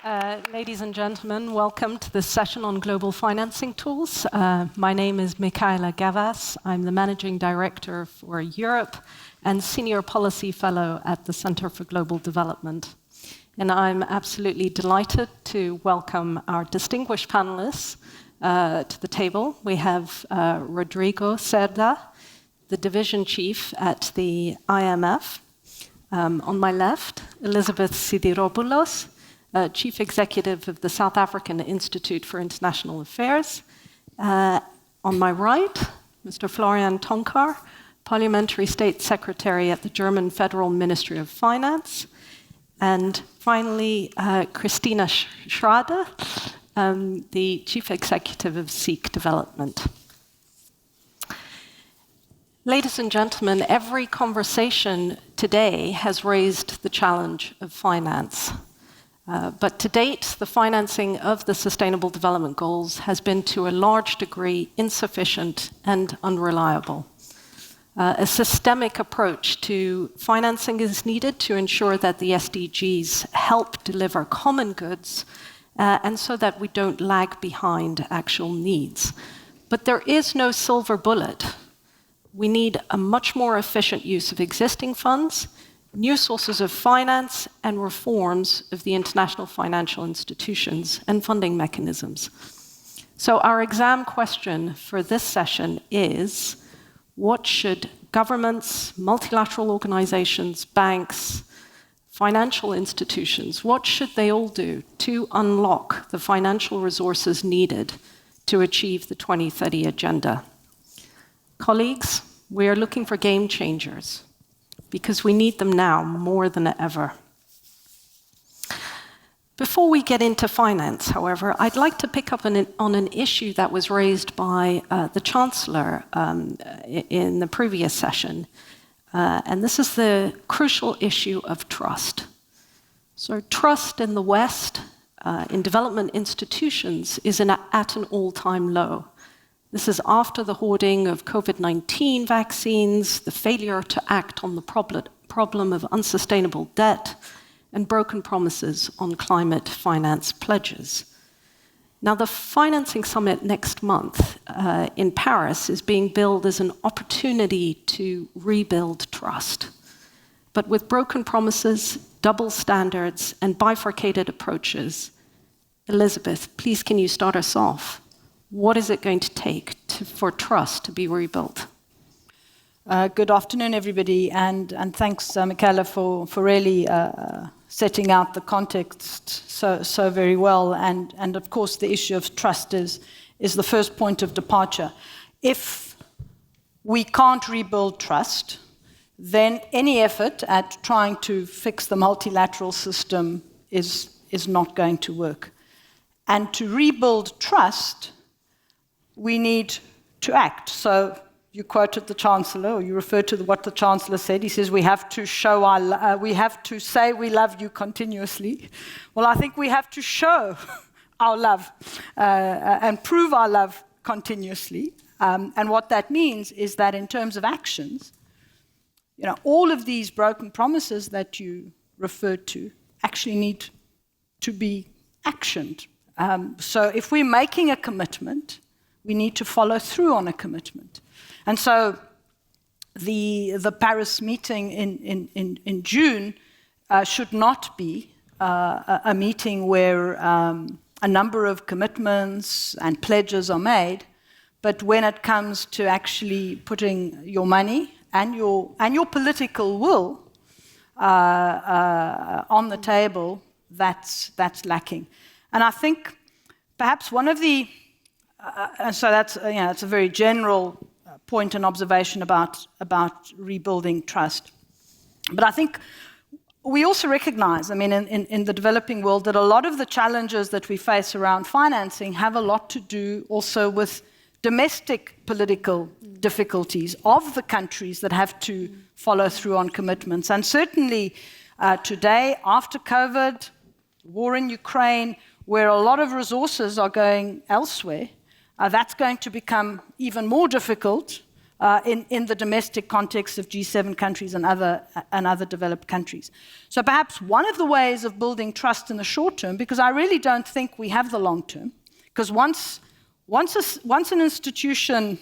Ladies and gentlemen, welcome to this session on global financing tools. My name is Michaela Gavas. I'm the Managing Director for Europe and Senior Policy Fellow at the Center for Global Development. And I'm absolutely delighted to welcome our distinguished panelists to the table. We have Rodrigo Cerda, the Division Chief at the IMF. On my left, Elizabeth Sidiropoulos, Chief Executive of the South African Institute for International Affairs. On my right, Mr. Florian Tonkar, Parliamentary State Secretary at the German Federal Ministry of Finance. And finally, Christina Schrader, the Chief Executive of SEEK Development. Ladies and gentlemen, every conversation today has raised the challenge of finance. But to date, the financing of the Sustainable Development Goals has been to a large degree insufficient and unreliable. A systemic approach to financing is needed to ensure that the SDGs help deliver common goods and so that we don't lag behind actual needs. But there is no silver bullet. We need a much more efficient use of existing funds, new sources of finance, and reforms of the international financial institutions and funding mechanisms. So our exam question for this session is, what should governments, multilateral organizations, banks, financial institutions, what should they all do to unlock the financial resources needed to achieve the 2030 agenda? Colleagues, we are looking for game changers because we need them now more than ever. Before we get into finance, however, I'd like to pick up on an issue that was raised by the Chancellor in the previous session, and this is the crucial issue of trust. So trust in the West, in development institutions, is at an all-time low. This is after the hoarding of COVID-19 vaccines, the failure to act on the problem of unsustainable debt, and broken promises on climate finance pledges. Now, the financing summit next month in Paris is being billed as an opportunity to rebuild trust. But with broken promises, double standards, and bifurcated approaches, Elizabeth, please can you start us off? What is it going to take for trust to be rebuilt? Good afternoon, everybody, and thanks, Michaela, for really setting out the context so very well. And of course, the issue of trust is the first point of departure. If we can't rebuild trust, then any effort at trying to fix the multilateral system is not going to work. And to rebuild trust, we need to act. So you quoted the Chancellor, or you referred to what the Chancellor said. He says we have to we have to say we love you continuously. Well, I think we have to show our love and prove our love continuously. And what that means is that in terms of actions, all of these broken promises that you referred to actually need to be actioned. So if we're making a commitment, we need to follow through on a commitment. And so the Paris meeting in June should not be a meeting where a number of commitments and pledges are made, but when it comes to actually putting your money and your political will on the table, that's lacking. And I think perhaps one of the so that's it's a very general point and observation about rebuilding trust. But I think we also recognize, in the developing world, that a lot of the challenges that we face around financing have a lot to do also with domestic political difficulties of the countries that have to follow through on commitments. And certainly today, after COVID, war in Ukraine, where a lot of resources are going elsewhere, that's going to become even more difficult in the domestic context of G7 countries and other developed countries. So perhaps one of the ways of building trust in the short term, because I really don't think we have the long term, because once an institution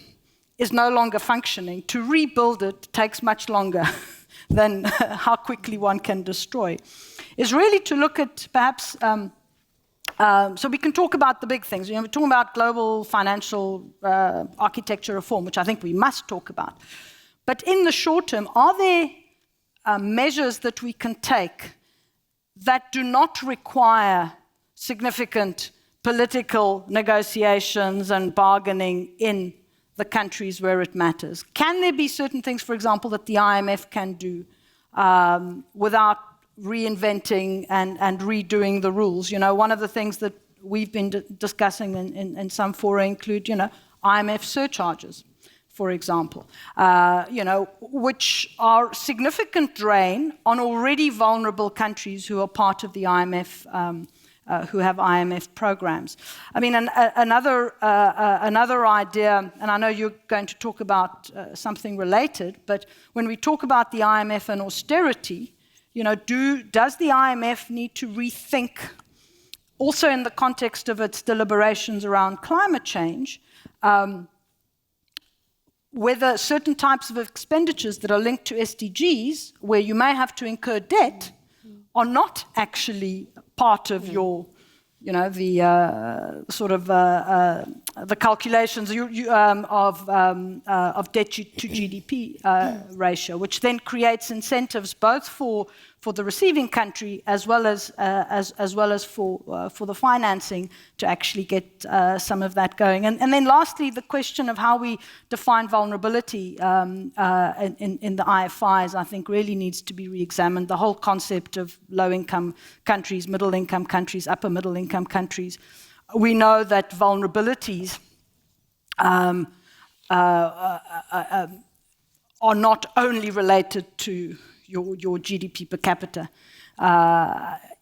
is no longer functioning, to rebuild it takes much longer than how quickly one can destroy, is really to look at perhaps, so we can talk about the big things. We're talking about global financial architecture reform, which I think we must talk about. But in the short term, are there measures that we can take that do not require significant political negotiations and bargaining in the countries where it matters? Can there be certain things, for example, that the IMF can do without reinventing and redoing the rules? One of the things that we've been discussing in some fora include, IMF surcharges, for example, which are significant drain on already vulnerable countries who are part of the IMF, who have IMF programs. I mean, another idea, and I know you're going to talk about something related, but when we talk about the IMF and austerity, does the IMF need to rethink, also in the context of its deliberations around climate change, whether certain types of expenditures that are linked to SDGs, where you may have to incur debt, are not actually part of your, the sort of the calculations of debt to GDP ratio, which then creates incentives both for the receiving country as well as for the financing to actually get some of that going. And then lastly, the question of how we define vulnerability in the IFIs, I think, really needs to be re-examined. The whole concept of low-income countries, middle-income countries, upper-middle-income countries. We know that vulnerabilities are not only related to your GDP per capita.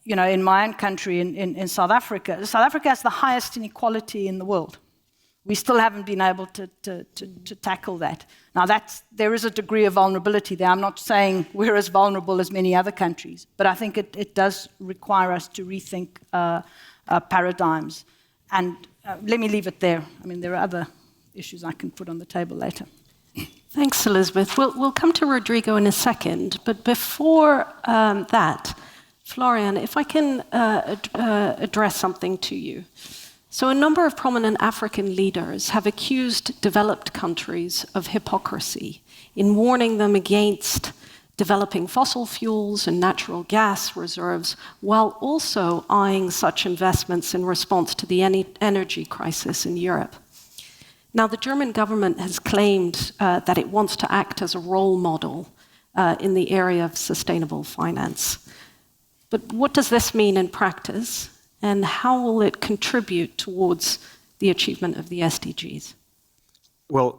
In my own country, in South Africa has the highest inequality in the world. We still haven't been able to tackle that. Now, there is a degree of vulnerability there. I'm not saying we're as vulnerable as many other countries, but I think it does require us to rethink paradigms. And let me leave it there. I mean, there are other issues I can put on the table later. Thanks, Elizabeth. We'll come to Rodrigo in a second, but before that, Florian, if I can address something to you. So a number of prominent African leaders have accused developed countries of hypocrisy in warning them against developing fossil fuels and natural gas reserves, while also eyeing such investments in response to the energy crisis in Europe. Now, the German government has claimed that it wants to act as a role model in the area of sustainable finance. But what does this mean in practice, and how will it contribute towards the achievement of the SDGs? Well,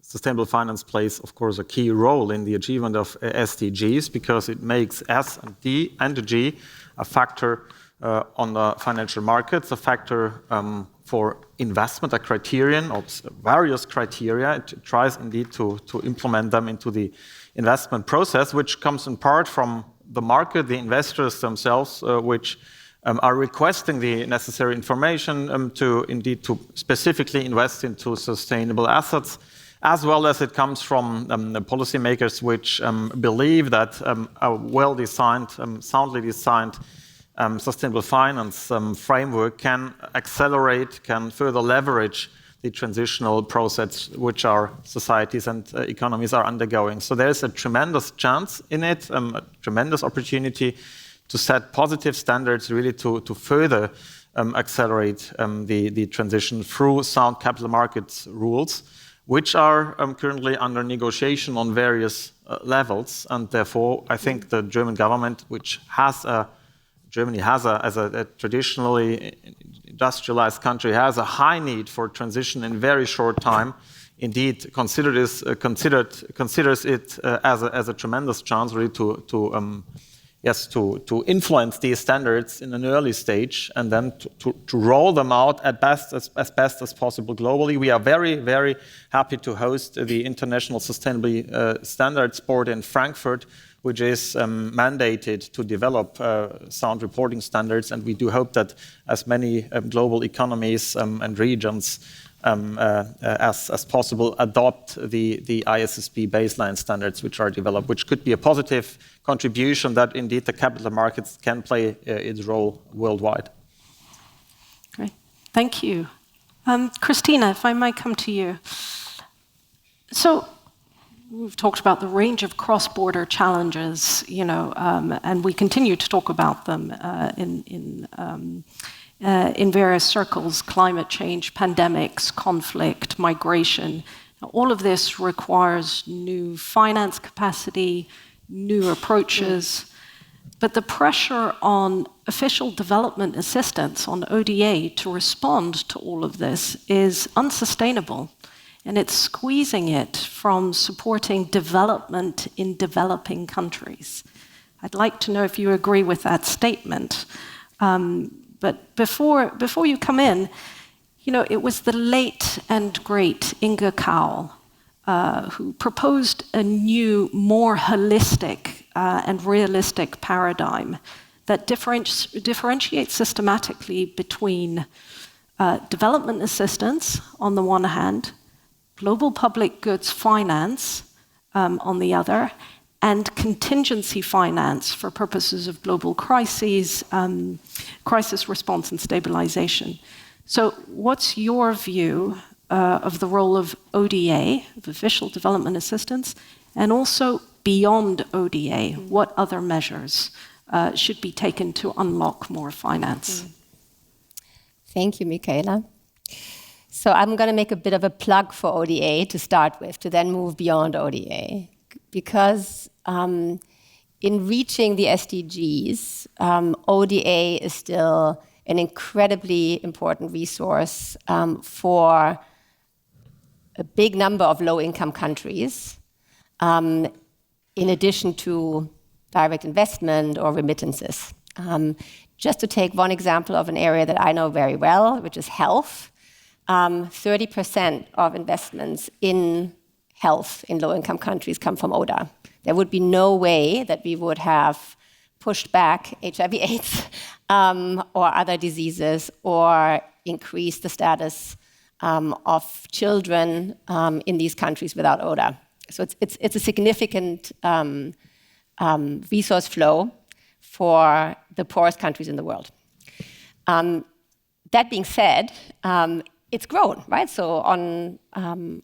sustainable finance plays, of course, a key role in the achievement of SDGs because it makes S and D and the G a factor on the financial markets, a factor for investment, a criterion of various criteria. It tries indeed to implement them into the investment process, which comes in part from the market, the investors themselves, which are requesting the necessary information to specifically invest into sustainable assets, as well as it comes from the policymakers, which believe that a well-designed, soundly designed sustainable finance framework can accelerate, can further leverage the transitional process which our societies and economies are undergoing. So there's a tremendous chance in it, a tremendous opportunity to set positive standards really to further accelerate the transition through sound capital markets rules, which are currently under negotiation on various levels. And therefore, I think the German government, which Germany has as a traditionally industrialized country, has a high need for transition in very short time. Indeed, considers it as a tremendous chance really to to influence these standards in an early stage and then to roll them out as best as possible globally. We are very, very happy to host the International Sustainability Standards Board in Frankfurt, which is mandated to develop sound reporting standards. And we do hope that as many global economies and regions as possible adopt the ISSB baseline standards which are developed, which could be a positive contribution that indeed the capital markets can play its role worldwide. Great, thank you. Christina, if I might come to you. So we've talked about the range of cross-border challenges, and we continue to talk about them in various circles: climate change, pandemics, conflict, migration. Now, all of this requires new finance capacity, new approaches. But the pressure on official development assistance, on ODA, to respond to all of this is unsustainable. And it's squeezing it from supporting development in developing countries. I'd like to know if you agree with that statement. But before you come in, it was the late and great Inge Kaul who proposed a new, more holistic and realistic paradigm that differentiates systematically between development assistance on the one hand, global public goods finance on the other, and contingency finance for purposes of global crises, crisis response and stabilization. So what's your view of the role of ODA, of official development assistance, and also beyond ODA? What other measures should be taken to unlock more finance? Thank you, Michaela. So I'm going to make a bit of a plug for ODA to start with, to then move beyond ODA. Because in reaching the SDGs, ODA is still an incredibly important resource for a big number of low-income countries, in addition to direct investment or remittances. Just to take one example of an area that I know very well, which is health, 30% of investments in health in low-income countries come from ODA. There would be no way that we would have pushed back HIV/AIDS or other diseases or increased the status of children in these countries without ODA. So it's a significant resource flow for the poorest countries in the world. That being said, it's grown, right? So on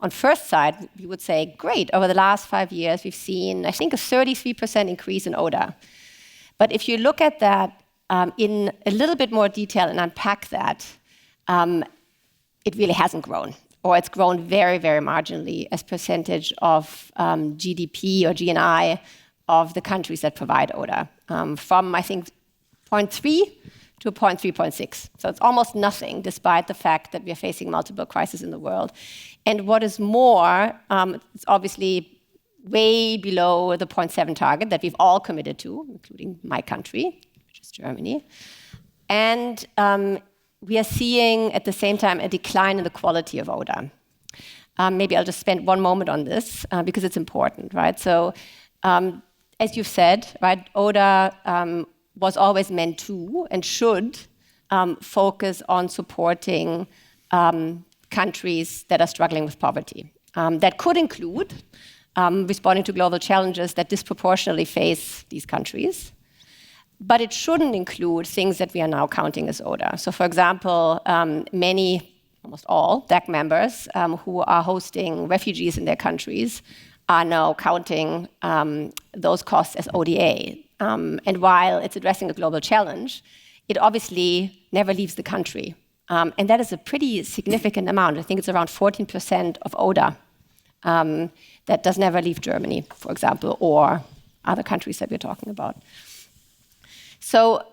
first sight, we would say, great, over the last 5 years, we've seen, I think, a 33% increase in ODA. But if you look at that in a little bit more detail and unpack that, it really hasn't grown, or it's grown very, very marginally as percentage of GDP or GNI of the countries that provide ODA, from, I think, 0.3 to 0.3.6. So it's almost nothing, despite the fact that we are facing multiple crises in the world. And what is more, it's obviously way below the 0.7 target that we've all committed to, including my country, which is Germany. And we are seeing, at the same time, a decline in the quality of ODA. Maybe I'll just spend one moment on this, because it's important, right? So, as you've said, right, ODA was always meant to and should focus on supporting countries that are struggling with poverty. That could include responding to global challenges that disproportionately face these countries. But it shouldn't include things that we are now counting as ODA. So, for example, many, almost all, DAC members who are hosting refugees in their countries are now counting those costs as ODA. And while it's addressing a global challenge, it obviously never leaves the country. And that is a pretty significant amount. I think it's around 14% of ODA that does never leave Germany, for example, or other countries that we're talking about. So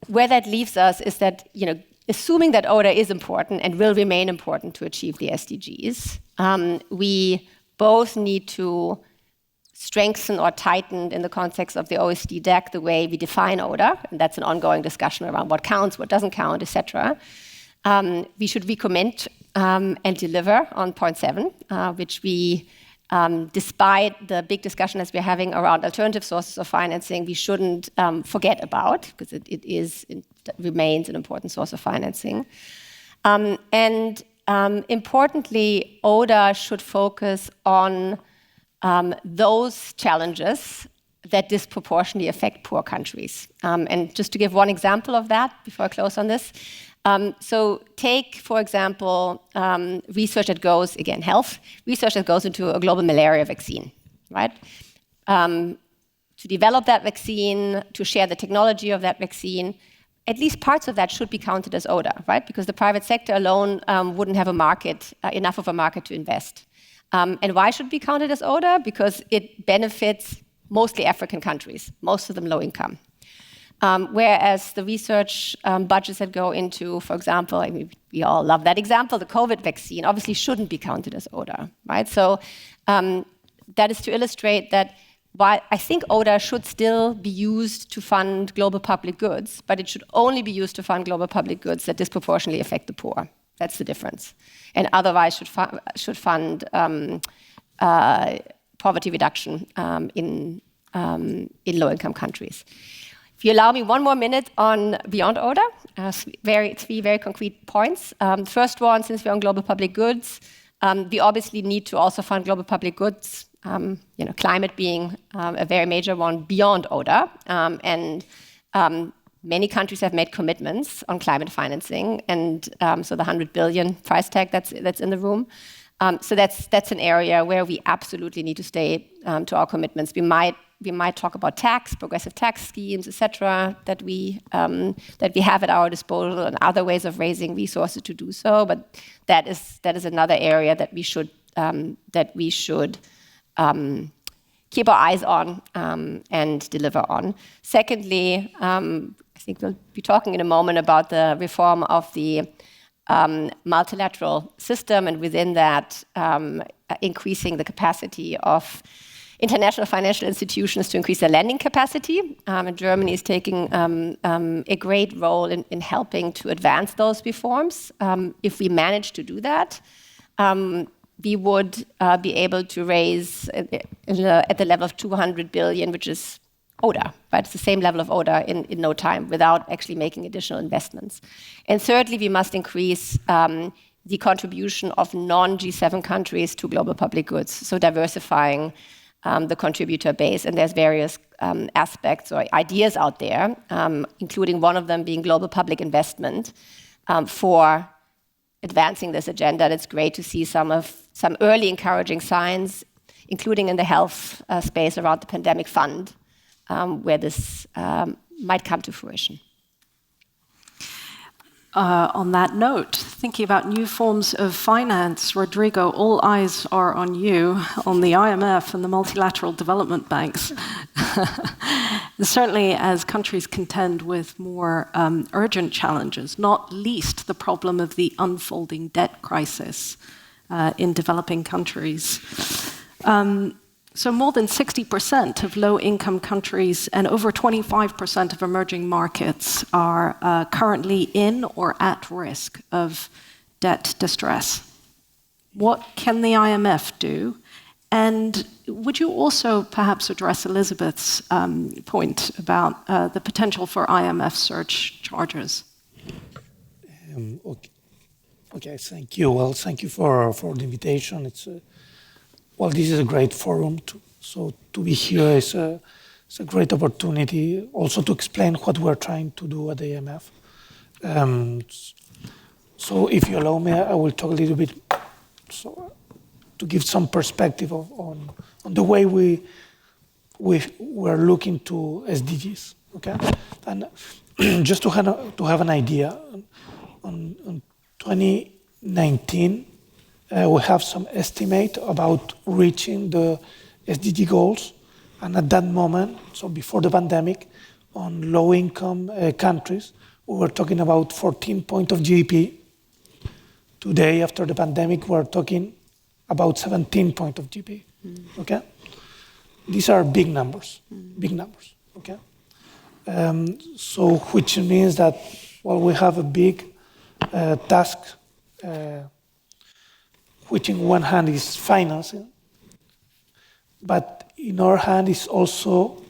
where that leaves us is that, assuming that ODA is important and will remain important to achieve the SDGs, we both need to strengthened or tightened in the context of the OECD DAC the way we define ODA, and that's an ongoing discussion around what counts, what doesn't count, etc. We should recommit and deliver on point 7, which we, despite the big discussion as we're having around alternative sources of financing, we shouldn't forget about, because it remains an important source of financing. Importantly, ODA should focus on those challenges that disproportionately affect poor countries. And just to give one example of that before I close on this. So take, for example, research that goes, again, health, research that goes into a global malaria vaccine, right? To develop that vaccine, to share the technology of that vaccine, at least parts of that should be counted as ODA, right? Because the private sector alone wouldn't have a market, enough of a market to invest. And why should it be counted as ODA? Because it benefits mostly African countries, most of them low income. Whereas the research budgets that go into, for example, I mean, we all love that example, the COVID vaccine obviously shouldn't be counted as ODA, right? So that is to illustrate that while I think ODA should still be used to fund global public goods, but it should only be used to fund global public goods that disproportionately affect the poor. That's the difference. And otherwise should fund poverty reduction in low-income countries. If you allow me one more minute on beyond ODA, three very concrete points. First one, since we're on global public goods, we obviously need to also fund global public goods, climate being a very major one beyond ODA. Many countries have made commitments on climate financing, and so the 100 billion price tag that's in the room. So that's an area where we absolutely need to stay to our commitments. We might talk about progressive tax schemes, etc., that we have at our disposal, and other ways of raising resources to do so. But that is another area that we should keep our eyes on and deliver on. Secondly, I think we'll be talking in a moment about the reform of the multilateral system, and within that, increasing the capacity of international financial institutions to increase their lending capacity. And Germany is taking a great role in helping to advance those reforms. If we manage to do that, we would be able to raise at the level of 200 billion, which is ODA, right? It's the same level of ODA in no time without actually making additional investments. And thirdly, we must increase the contribution of non-G7 countries to global public goods, so diversifying the contributor base. And there's various aspects or ideas out there, including one of them being global public investment for advancing this agenda. And it's great to see some early encouraging signs, including in the health space around the pandemic fund, where this might come to fruition. On that note, thinking about new forms of finance, Rodrigo, all eyes are on you, on the IMF and the multilateral development banks. Certainly as countries contend with more urgent challenges, not least the problem of the unfolding debt crisis in developing countries. So more than 60% of low-income countries and over 25% of emerging markets are currently in or at risk of debt distress. What can the IMF do? And would you also perhaps address Elizabeth's point about the potential for IMF surge charges? Okay, thank you. Well, thank you for the invitation. This is a great forum. To be here is a great opportunity also to explain what we're trying to do at the IMF. So if you allow me, I will talk a little bit to give some perspective on the way we're looking to SDGs. Okay, and just to have an idea, on 2019. We have some estimate about reaching the SDG goals. And at that moment, so before the pandemic, on low-income countries, we were talking about 14 points of GDP. Today, after the pandemic, we're talking about 17 points of GDP. Okay? these are big numbers, okay? So which means that, well, we have a big task, which in one hand is financing, but in our hand is also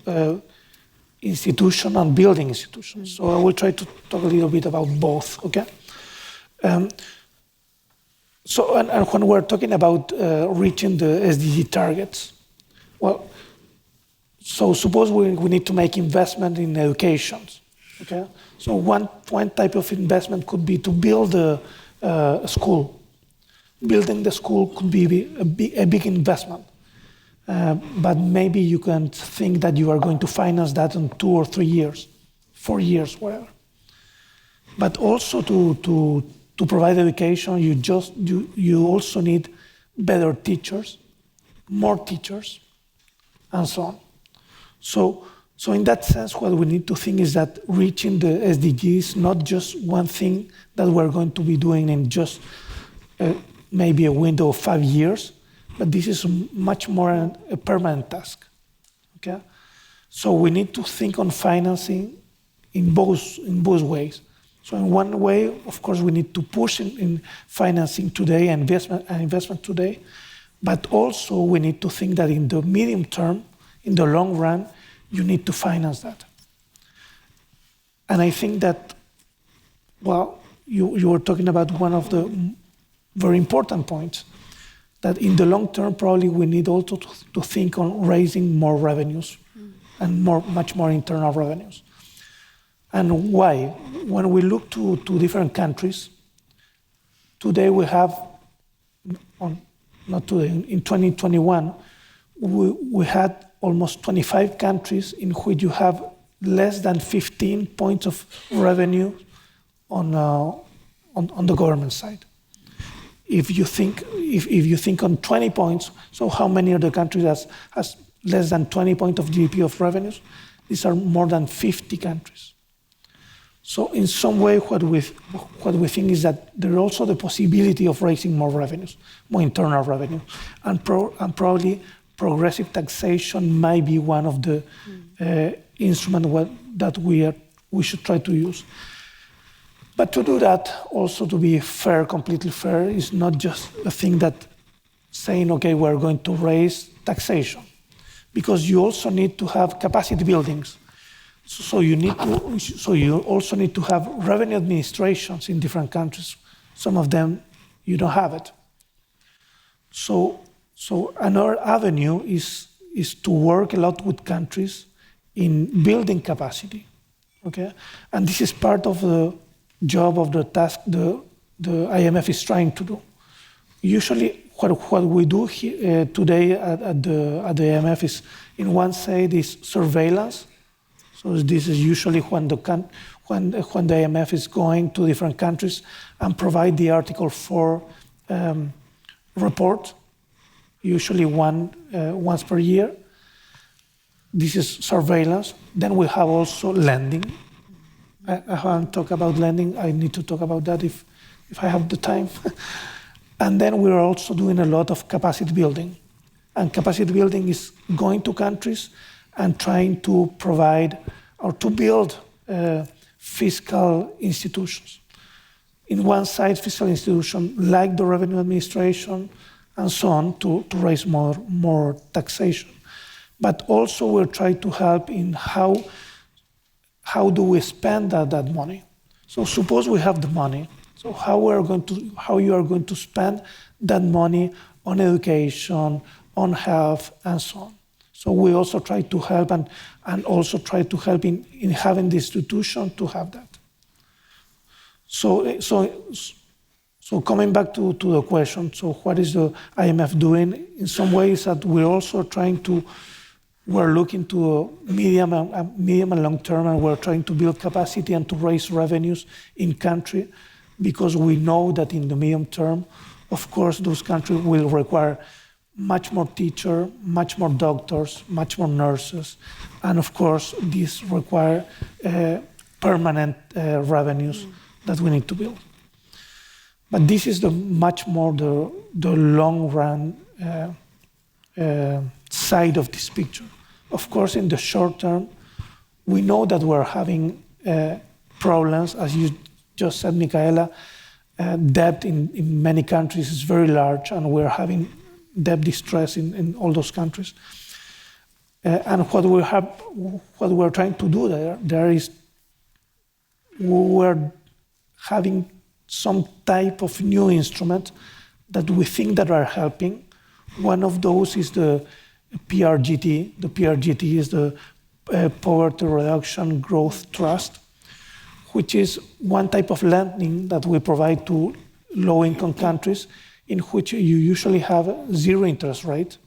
institution and building institutions. So I will try to talk a little bit about both, okay? So when we're talking about reaching the SDG targets, well, so suppose we need to make investment in education, okay? So one type of investment could be to build a school. Building the school could be a big investment. But maybe you can think that you are going to finance that in 2 or 3 years, 4 years, whatever. But also to provide education, you also need better teachers, more teachers, and so on. So in that sense, what we need to think is that reaching the SDGs is not just one thing that we're going to be doing in just maybe a window of 5 years, but this is much more a permanent task, okay? So we need to think on financing in both ways. So in one way, of course, we need to push in financing today and investment today, but also we need to think that in the medium term, in the long run, you need to finance that. And I think that, well, you were talking about one of the very important points, that in the long term, probably we need also to think on raising more revenues and much more internal revenues. And why? When we look to different countries, today we have, not today, in 2021, we had almost 25 countries in which you have less than 15 points of revenue on the government side. If you think on 20 points, so how many of the countries has less than 20 points of GDP of revenues? These are more than 50 countries. So in some way, what we think is that there is also the possibility of raising more revenues, more internal revenue, and probably progressive taxation might be one of the instruments that we should try to use. But to do that, also to be fair, completely fair, is not just a thing that saying, okay, we're going to raise taxation, because you also need to have capacity buildings. So you also need to have revenue administrations in different countries. Some of them, you don't have it. So another avenue is to work a lot with countries in building capacity, okay? And this is part of the job of the task the IMF is trying to do. Usually, what we do here, today at the IMF is, in one side, is surveillance. So this is usually when the IMF is going to different countries and provide the Article 4 report, usually once per year. This is surveillance. Then we have also lending. I haven't talked about lending. I need to talk about that if I have the time. And then we're also doing a lot of capacity building. And capacity building is going to countries and trying to provide or to build fiscal institutions. In one side, fiscal institutions like the revenue administration and so on to raise more taxation. But also we're trying to help in how do we spend that money. So suppose we have the money. So how you are going to spend that money on education, on health, and so on. So we also try to help and also try to help in having the institution to have that. So coming back to the question, so what is the IMF doing? In some ways that we're also we're looking to medium and long term, and we're trying to build capacity and to raise revenues in country, because we know that in the medium term, of course, those countries will require much more teachers, much more doctors, much more nurses, and of course, these require permanent revenues that we need to build. But this is much more the long run side of this picture. Of course, in the short term, we know that we're having problems, as you just said, Michaela. Debt in many countries is very large, and we're having debt distress in all those countries. And what we're trying to do there is we're having some type of new instrument that we think that are helping. One of those is the PRGT. The PRGT is the Poverty Reduction Growth Trust, which is one type of lending that we provide to low-income countries, in which you usually have zero interest rate.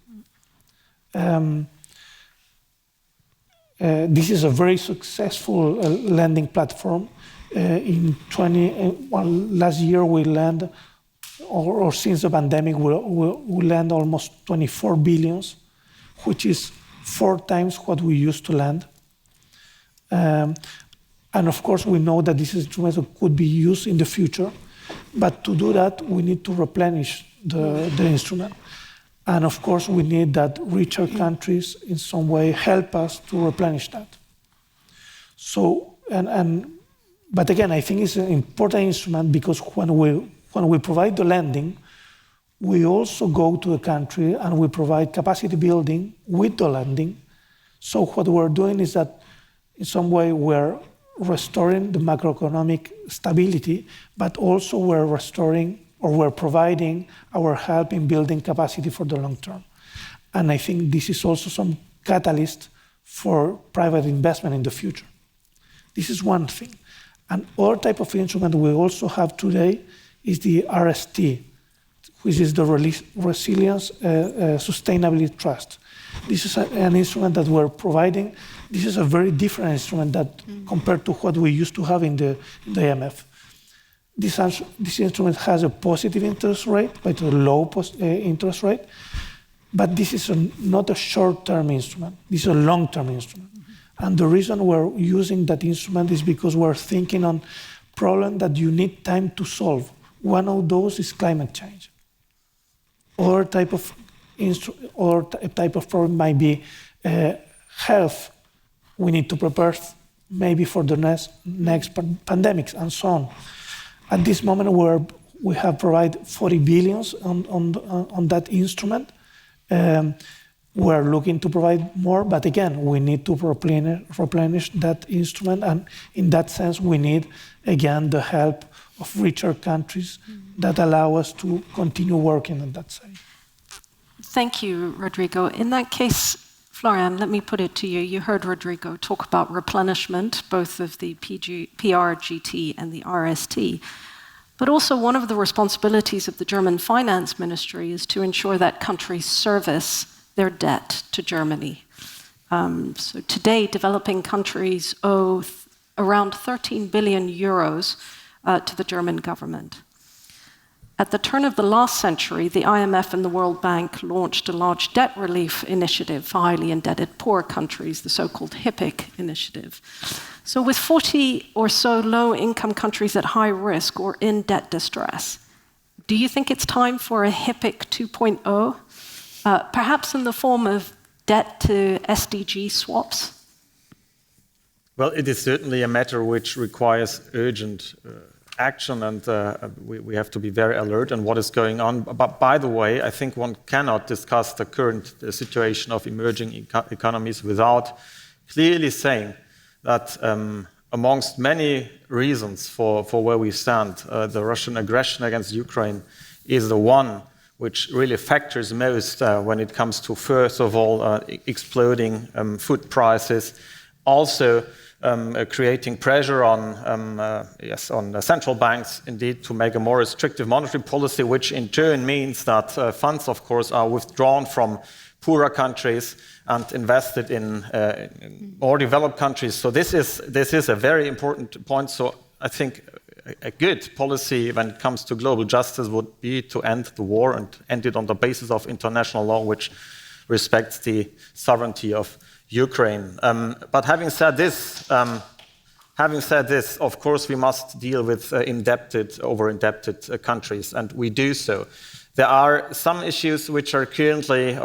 This is a very successful lending platform. Last year we lend, or since the pandemic, we lend almost 24 billions, which is 4 times what we used to lend. And of course, we know that this instrument could be used in the future, but to do that, we need to replenish the instrument. And of course, we need that richer countries in some way help us to replenish that. So, but again, I think it's an important instrument because when we provide the lending, we also go to the country and we provide capacity building with the lending. So what we're doing is that in some way we're restoring the macroeconomic stability, but also we're restoring or we're providing our help in building capacity for the long term. And I think this is also some catalyst for private investment in the future. This is one thing. Another type of instrument we also have today is the RST, which is the Resilience Sustainability Trust. This is an instrument that we're providing. This is a very different instrument that compared to what we used to have in the IMF. This instrument has a positive interest rate, but a low interest rate. But this is not a short-term instrument. This is a long-term instrument. And the reason we're using that instrument is because we're thinking on problems that you need time to solve. One of those is climate change. Other type of problem might be health. We need to prepare maybe for the next pandemics and so on. At this moment, we have provided 40 billions on that instrument. We're looking to provide more, but again, we need to replenish that instrument, and in that sense, we need, again, the help of richer countries that allow us to continue working on that side. Thank you, Rodrigo. In that case, Florian, let me put it to you. You heard Rodrigo talk about replenishment, both of the PRGT and the RST. But also one of the responsibilities of the German Finance Ministry is to ensure that countries service their debt to Germany. So today, developing countries owe around 13 billion euros to the German government. At the turn of the last century, the IMF and the World Bank launched a large debt relief initiative for highly indebted poor countries, the so-called HIPC initiative. So with 40 or so low-income countries at high risk or in debt distress, do you think it's time for a HIPC 2.0, perhaps in the form of debt to SDG swaps? Well, it is certainly a matter which requires urgent action, and we have to be very alert on what is going on. But by the way, I think one cannot discuss the current situation of emerging economies without clearly saying that amongst many reasons for where we stand, the Russian aggression against Ukraine is the one which really factors most when it comes to, first of all, exploding food prices, also creating pressure on central banks, indeed, to make a more restrictive monetary policy, which in turn means that funds, of course, are withdrawn from poorer countries and invested in more developed countries. So this is a very important point. So I think a good policy when it comes to global justice would be to end the war and end it on the basis of international law, which respects the sovereignty of Ukraine. But having said this, of course, we must deal with over-indebted countries, and we do so. There are some issues which are currently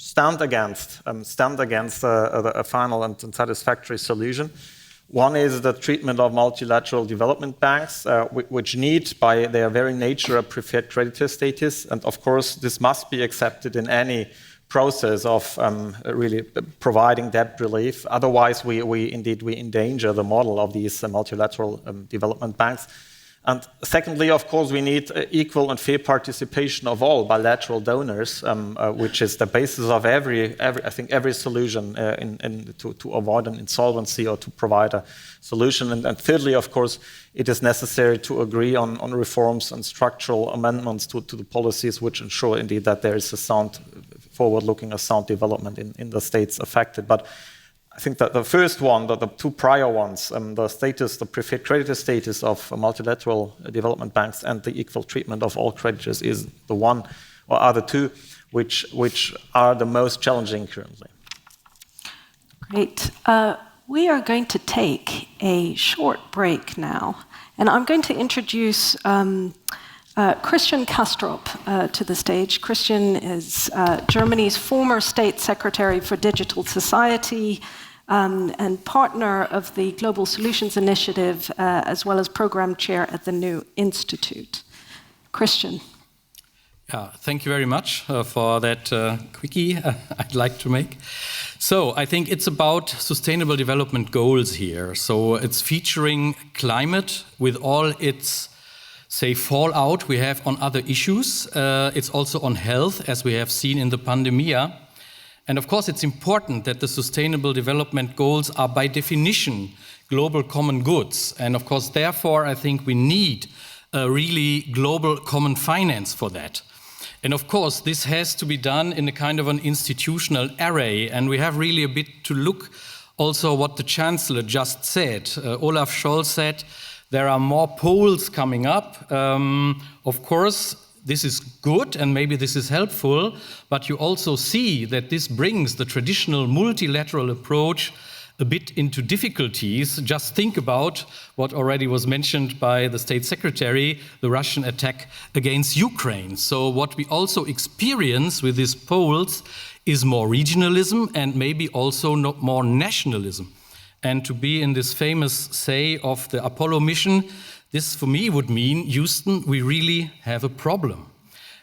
stand against a final and satisfactory solution. One is the treatment of multilateral development banks, which need, by their very nature, a preferred creditor status. And of course, this must be accepted in any process of really providing debt relief. Otherwise, we endanger the model of these multilateral development banks. And secondly, of course, we need equal and fair participation of all bilateral donors, which is the basis of every solution to avoid an insolvency or to provide a solution. And thirdly, of course, it is necessary to agree on reforms and structural amendments to the policies which ensure indeed that there is a sound, forward-looking, sound development in the states affected. But I think that the first one, the two prior ones, the preferred creditor status of multilateral development banks and the equal treatment of all creditors is the one, or are the two, which are the most challenging currently. Great. We are going to take a short break now, and I'm going to introduce Christian Kastrup to the stage. Christian is Germany's former State Secretary for Digital Society and partner of the Global Solutions Initiative, as well as program chair at the New Institute. Christian. Thank you very much for that quickie I'd like to make. So I think it's about sustainable development goals here. So it's featuring climate with all its fallout we have on other issues. It's also on health, as we have seen in the pandemia. And of course, it's important that the Sustainable Development Goals are by definition global common goods. And of course, therefore, I think we need a really global common finance for that. And of course, this has to be done in a kind of an institutional array. And we have really a bit to look also what the Chancellor just said. Olaf Scholz said, there are more poles coming up. Of course, this is good and maybe this is helpful, but you also see that this brings the traditional multilateral approach a bit into difficulties. Just think about what already was mentioned by the State Secretary, the Russian attack against Ukraine. So what we also experience with these poles is more regionalism and maybe also more nationalism. And to be in this famous say of the Apollo mission, this for me would mean, Houston, we really have a problem.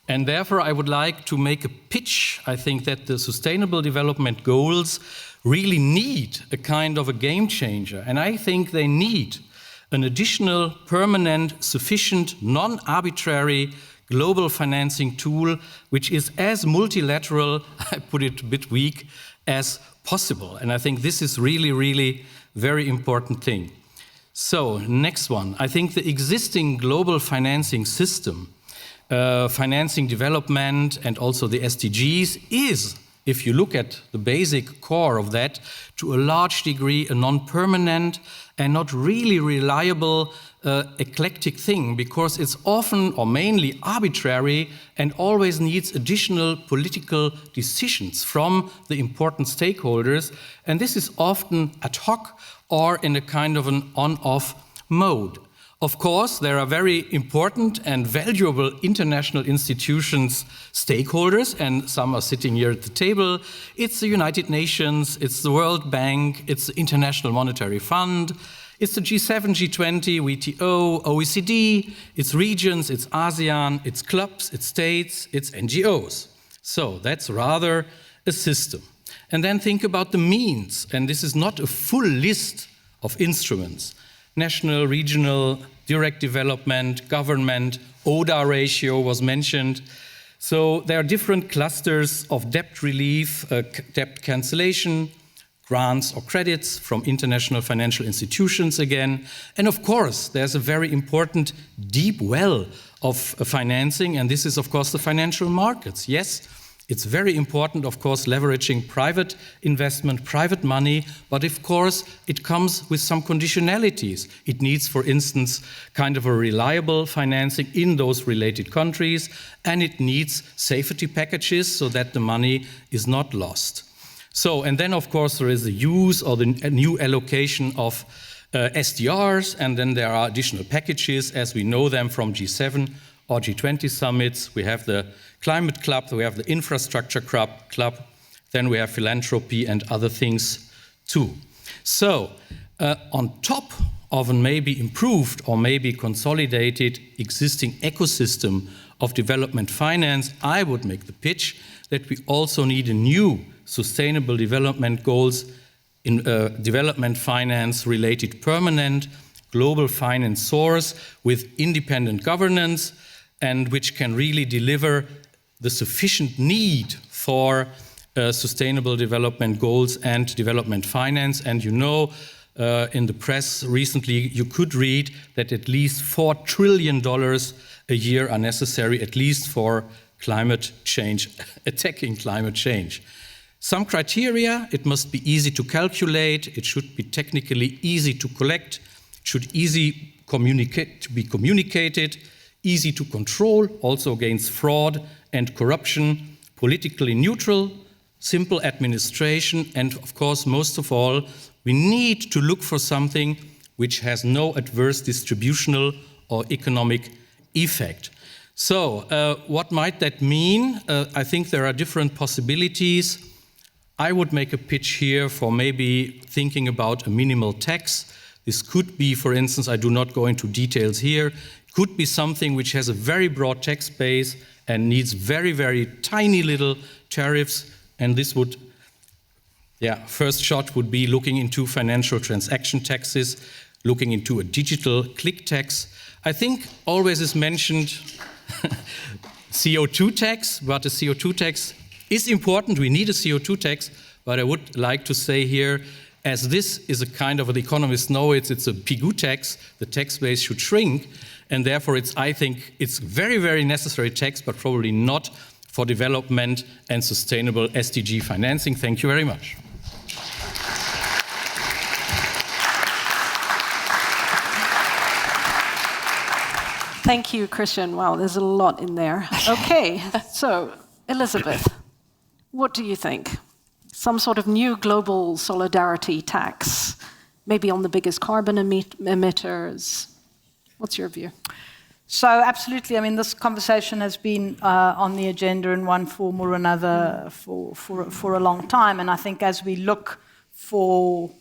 And therefore I would like to make a pitch. I think that the Sustainable Development Goals really need a kind of a game changer. And I think they need an additional, permanent, sufficient, non-arbitrary global financing tool, which is as multilateral, I put it a bit weak, as possible. And I think this is really, really very important thing. So, next one. I think the existing global financing system, financing development and also the SDGs is, if you look at the basic core of that, to a large degree a non-permanent and not really reliable eclectic thing, because it's often or mainly arbitrary and always needs additional political decisions from the important stakeholders. And this is often ad hoc or in a kind of an on-off mode. Of course, there are very important and valuable international institutions, stakeholders, and some are sitting here at the table. It's the United Nations, it's the World Bank, it's the International Monetary Fund, it's the G7, G20, WTO, OECD, it's regions, it's ASEAN, it's clubs, it's states, it's NGOs. So that's rather a system. And then think about the means, and this is not a full list of instruments. National, regional, direct development, government, ODA ratio was mentioned. So there are different clusters of debt relief, debt cancellation, grants or credits from international financial institutions again. And of course, there's a very important deep well of financing, and this is of course the financial markets. Yes, it's very important, of course, leveraging private investment, private money, but of course, it comes with some conditionalities. It needs, for instance, kind of a reliable financing in those related countries, and it needs safety packages so that the money is not lost. So, and then, of course, there is the use or the new allocation of SDRs, and then there are additional packages as we know them from G7 or G20 summits. We have the Climate Club, we have the Infrastructure Club, Then we have philanthropy and other things too. So on top of a maybe improved or maybe consolidated existing ecosystem of development finance, I would make the pitch that we also need a new sustainable development goals in development finance related permanent global finance source with independent governance and which can really deliver the sufficient need for sustainable development goals and development finance. And you know, in the press recently, you could read that at least $4 trillion a year are necessary, at least for climate change, attacking climate change. Some criteria: it must be easy to calculate, it should be technically easy to collect, it should be communicated, easy to control, also against fraud and corruption, politically neutral, simple administration, and of course, most of all, we need to look for something which has no adverse distributional or economic effect. So, what might that mean? I think there are different possibilities. I would make a pitch here for maybe thinking about a minimal tax. This could be, for instance, I do not go into details here, could be something which has a very broad tax base and needs very, very tiny little tariffs. And this would, first shot would be looking into financial transaction taxes, looking into a digital click tax. I think always is mentioned CO2 tax, but a CO2 tax is important. We need a CO2 tax, but I would like to say here, as this is a kind of, the economists know it's a pigou tax, the tax base should shrink, and therefore I think it's very, very necessary tax, but probably not for development and sustainable SDG financing. Thank you very much. Thank you, Christian. Wow, there's a lot in there. Okay, so Elizabeth, what do you think? Some sort of new global solidarity tax, maybe on the biggest carbon emitters. What's your view? So absolutely, I mean, this conversation has been on the agenda in one form or another for a long time, and I think as we look for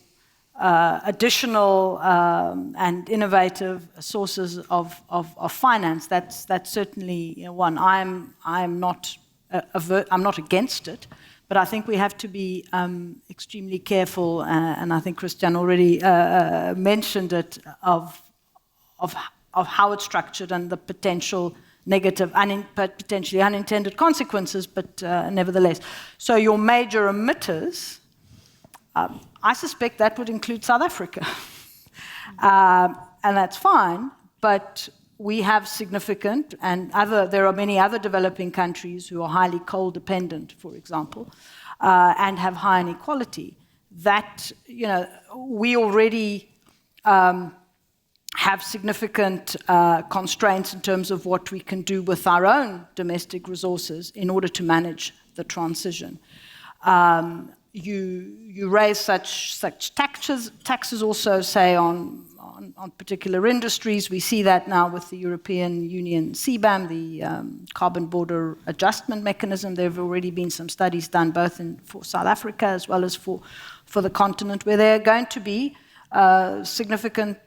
additional and innovative sources of finance, that's certainly one. I'm not against it, but I think we have to be extremely careful, and I think Christian already mentioned it, of how it's structured and the potential negative, potentially unintended consequences, but nevertheless. So your major emitters, I suspect that would include South Africa. And that's fine, but we have significant, there are many other developing countries who are highly coal dependent, for example, and have high inequality. That, we already have significant constraints in terms of what we can do with our own domestic resources in order to manage the transition. You raise such taxes also, say, on particular industries. We see that now with the European Union CBAM, the Carbon Border Adjustment Mechanism. There have already been some studies done both for South Africa as well as for the continent, where there are going to be significant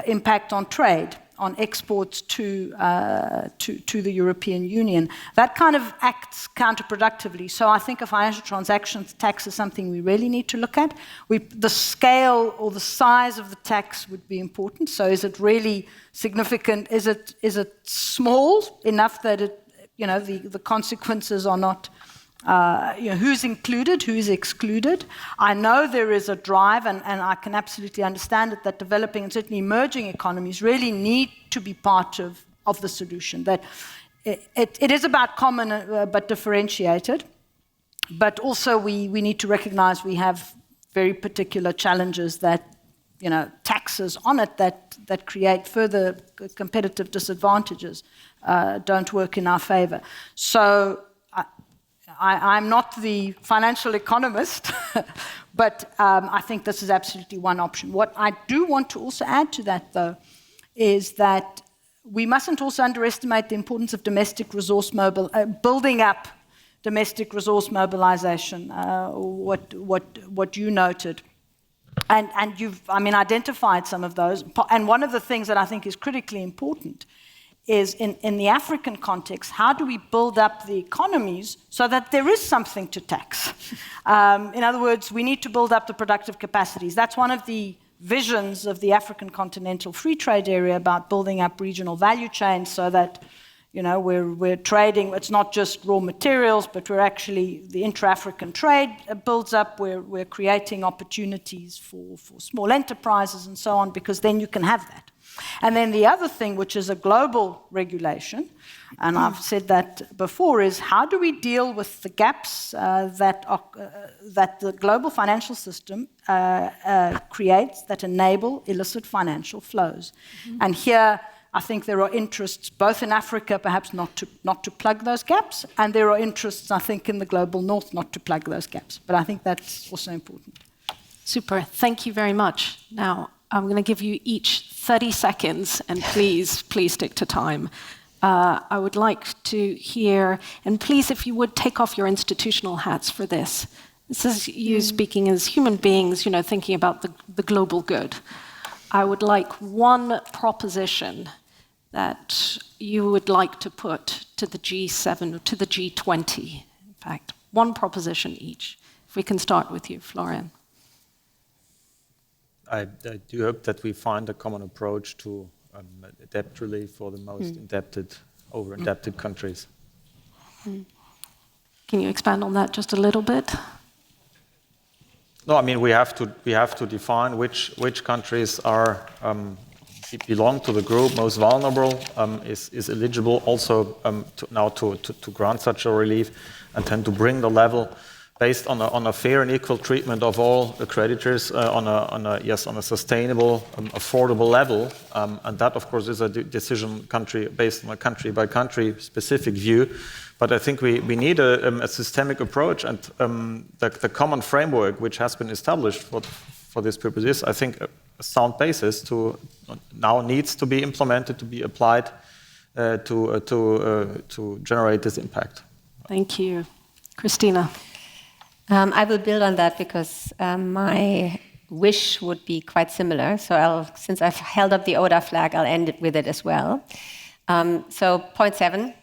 impact on trade, on exports to the European Union. That kind of acts counterproductively. So I think a financial transactions tax is something we really need to look at. The scale or the size of the tax would be important. So is it really significant? Is it small enough that the consequences are not who's included, who's excluded? I know there is a drive, and I can absolutely understand it, that developing and certainly emerging economies really need to be part of the solution. That it is about common but differentiated, but also we need to recognize we have very particular challenges that, taxes on it that create further competitive disadvantages don't work in our favor. So I'm not the financial economist, but I think this is absolutely one option. What I do want to also add to that, though, is that we mustn't also underestimate the importance of domestic resource building up domestic resource mobilization, what you noted. And you've, identified some of those. And one of the things that I think is critically important is in the African context, how do we build up the economies so that there is something to tax? In other words, we need to build up the productive capacities. That's one of the visions of the African Continental Free Trade Area, about building up regional value chains so that we're trading. It's not just raw materials, but we're actually, the intra-African trade builds up. We're creating opportunities for small enterprises and so on, because then you can have that. And then the other thing, which is a global regulation, and I've said that before, is how do we deal with the gaps that the global financial system creates that enable illicit financial flows. And here, I think there are interests both in Africa, perhaps not to plug those gaps, and there are interests, I think, in the global north not to plug those gaps. But I think that's also important. Super. Thank you very much. Now, I'm going to give you each 30 seconds, and please stick to time. I would like to hear, and please, if you would, take off your institutional hats for this. This is you speaking as human beings, thinking about the global good. I would like one proposition that you would like to put to the G7 or to the G20, in fact. One proposition each. If we can start with you, Florian. I do hope that we find a common approach to debt relief for the most indebted, over-indebted countries. Can you expand on that just a little bit? No, we have to define which countries are belong to the group most vulnerable, is eligible also to grant such a relief, and tend to bring the level based on a fair and equal treatment of all the creditors on a sustainable, affordable level, and that, of course, is a decision based on a country-by-country specific view. But I think we need a systemic approach, and the common framework which has been established for this purpose is, I think, a sound basis now needs to be implemented, to be applied to generate this impact. Thank you. Christina. I will build on that because my wish would be quite similar. So since I've held up the ODA flag, I'll end it with it as well. So point 7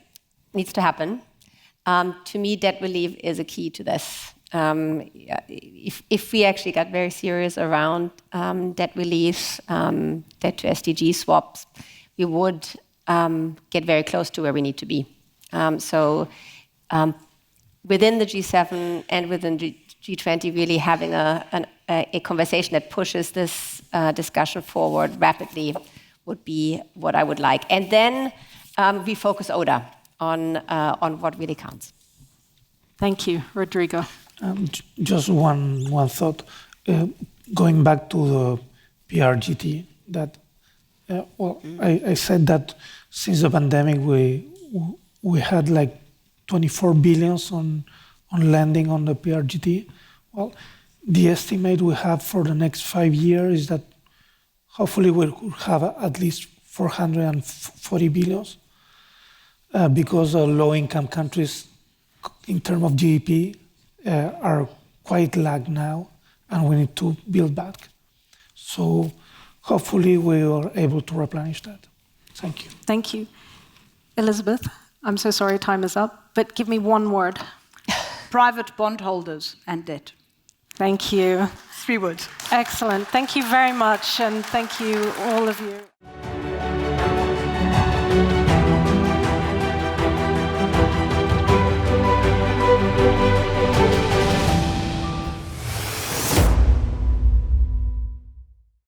needs to happen. To me, debt relief is a key to this. If we actually got very serious around debt relief, debt to SDG swaps, we would get very close to where we need to be. Within the G7 and within the G20, really having a conversation that pushes this discussion forward rapidly would be what I would like. And then we focus ODA on what really counts. Thank you. Rodrigo. Just one thought. Going back to the PRGT, that I said that since the pandemic we had like 24 billions on lending on the PRGT. Well, the estimate we have for the next 5 years is that hopefully we'll have at least 440 billions because low-income countries, in terms of GDP, are quite lagged now, and we need to build back. So hopefully we are able to replenish that. Thank you. Thank you. Elizabeth, I'm so sorry, time is up, but give me one word. Private bondholders and debt. Thank you. 3 words. Excellent. Thank you very much, and thank you, all of you.